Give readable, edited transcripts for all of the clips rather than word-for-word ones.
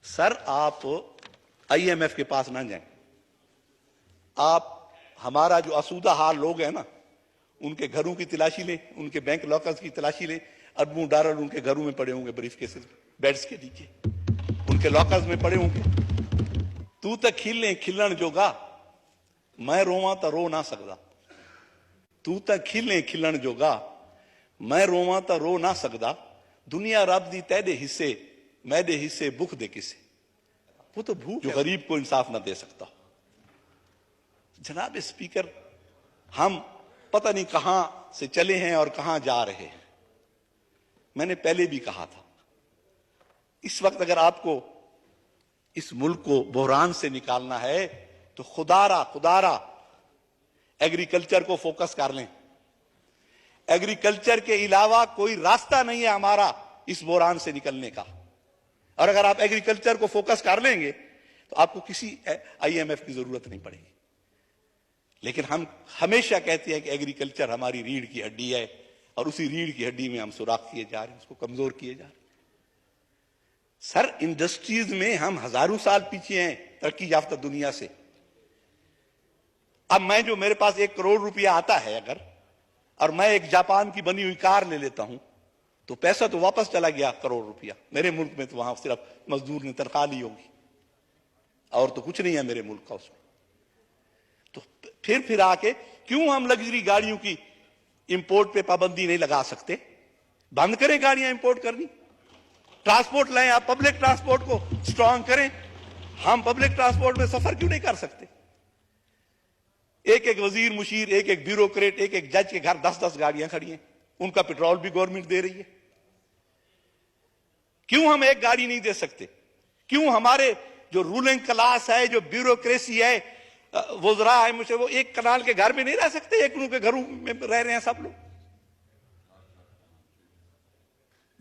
Sir आप IMF के पास ना जाएं। आप हमारा जो आसूदा हाल लोग हैं ना, उनके घरों की तलाशी लें, उनके बैंक लॉकर्स की तलाशी लें। अरबों डॉलर उनके घरों में पड़े होंगे, ब्रीफ केसेस बेड्स के नीचे, उनके लॉकर्स में पड़े होंगे। तू तो खिले खिलन जोगा, मैं रोवा तो रो ना सकदा। तू तो खिले खिलन जोगा, मैं रोवा तो रो ना सकदा। दुनिया रब दी तेरे हिस्से, मैदे हिस्से भूख दे किसे। वो तो भूख जो गरीब को इंसाफ ना दे सकता। जनाब स्पीकर, हम पता नहीं कहां से चले हैं और कहां जा रहे हैं। मैंने पहले भी कहा था, इस वक्त अगर आपको इस मुल्क को बहरान से निकालना है तो खुदारा एग्रीकल्चर को फोकस कर लें। एग्रीकल्चर के अलावा कोई रास्ता नहीं है हमारा इस बहरान से निकलने का। और अगर आप एग्रीकल्चर को फोकस कर लेंगे तो आपको किसी आईएमएफ की जरूरत नहीं पड़ेगी। लेकिन हम हमेशा कहते हैं कि एग्रीकल्चर हमारी रीढ़ की हड्डी है, और उसी रीढ़ की हड्डी में हम सुराख किए जा रहे हैं, उसको कमजोर किए जा रहे हैं। सर, इंडस्ट्रीज में हम हजारों साल पीछे हैं तरक्की याफ्ता दुनिया से। अब मैं जो मेरे पास 1 करोड़ रुपया आता है अगर, और मैं एक जापान की बनी हुई कार ले लेता हूं, तो पैसा तो वापस चला गया करोड़ रुपया। मेरे मुल्क में तो वहां सिर्फ मजदूर ने तनख्वाह ली होगी, और तो कुछ नहीं है मेरे मुल्क का उसमें। तो फिर आके क्यों हम लग्जरी गाड़ियों की इंपोर्ट पे पाबंदी नहीं लगा सकते? बंद करें गाड़ियां इंपोर्ट करनी, ट्रांसपोर्ट लाएं, आप पब्लिक ट्रांसपोर्ट को स्ट्रांग करें। हम पब्लिक ट्रांसपोर्ट में सफर क्यों नहीं कर सकते? एक एक वजीर मुशीर, एक एक ब्यूरोक्रेट, एक एक जज के घर 10-10 गाड़ियां खड़ी हैं, उनका पेट्रोल भी गवर्नमेंट दे रही है। क्यों हम एक गाड़ी नहीं दे सकते? क्यों हमारे जो रूलिंग क्लास है, जो ब्यूरोक्रेसी है, वज़रा है, मुझे वो एक कनाल के घर में नहीं रह सकते? एक के घरों में रह रहे हैं सब लोग।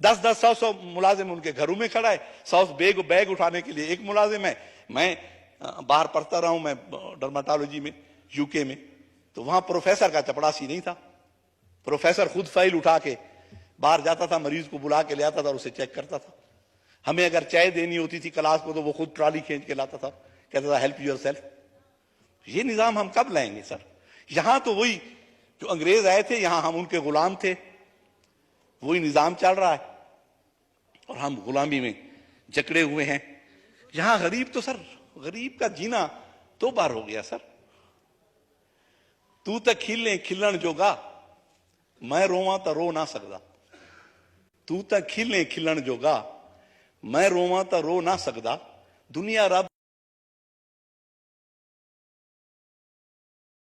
10-10, 100-100 मुलाजिम उनके घरों में खड़ा है। 100 बैग उठाने के लिए एक मुलाजिम है। मैं बाहर पढ़ता रहा हूं, मैं डर्माटोलॉजी में यूके में, तो वहां प्रोफेसर का चपड़ासी नहीं था। प्रोफेसर खुद फाइल उठा के बाहर जाता था, मरीज को बुला के ले आता था और उसे चेक करता था। हमें अगर चाय देनी होती थी क्लास को तो वो खुद ट्रॉली खींच के लाता था, कहता था हेल्प योर सेल्फ। ये निजाम हम कब लाएंगे सर? यहां तो वही जो अंग्रेज आए थे, यहां हम उनके गुलाम थे, वही निजाम चल रहा है और हम गुलामी में जकड़े हुए हैं। यहां गरीब तो सर, गरीब का जीना तो बार हो गया सर। तू तो खिले खिलन जोगा, मैं रोवा तो रो ना सकदा। तू तो खिले खिलन जोगा, मैं रोवा तो रो ना सकदा। दुनिया रब